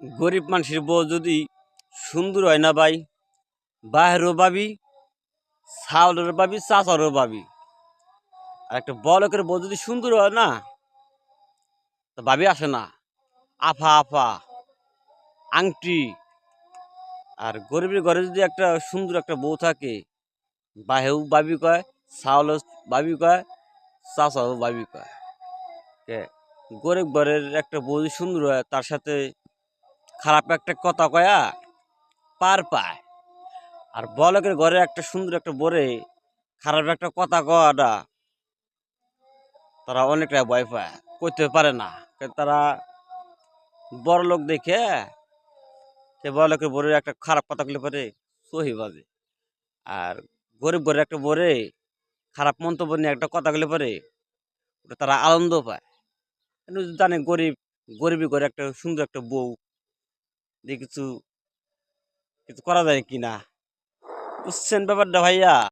গরিব মানুষের বউ যদি সুন্দর হয় না ভাই, বাহেরও পাবি, চাউলেরও পাবি, চাচারও পাবি। আর একটা বড়লোকের বউ যদি সুন্দর হয় না, তো ভাবি আসে না, আফা আফা আংটি। আর গরিবের ঘরে যদি একটা সুন্দর একটা বউ থাকে, বাহেও বাবি কয়, চাউলও বাবি কয়, চাচাও বাবি কয়। কে গরিব ঘরের একটা বউ যদি সুন্দর হয়, তার সাথে খারাপ একটা কথা কয়া পার পায়। আর বড়লোকের ঘরে একটা সুন্দর একটা বরে খারাপ একটা কথা কওয়াটা তারা অনেকটা ভয় পায়, করতে পারে না। তারা বড় লোক দেখে সে বড়লোকের বরে একটা খারাপ কথা বলে পারে সহি বাজে। আর গরিব ঘরে একটা বরে খারাপ মন্তব্য নিয়ে একটা কথা বলে পারে, ওটা তারা আনন্দ পায়। কিন্তু জানে গরিবই ঘরে একটা সুন্দর একটা বউ দিয়ে কিছু কিছু করা যায় কিনা। বুঝছেন ব্যাপারটা ভাইয়া?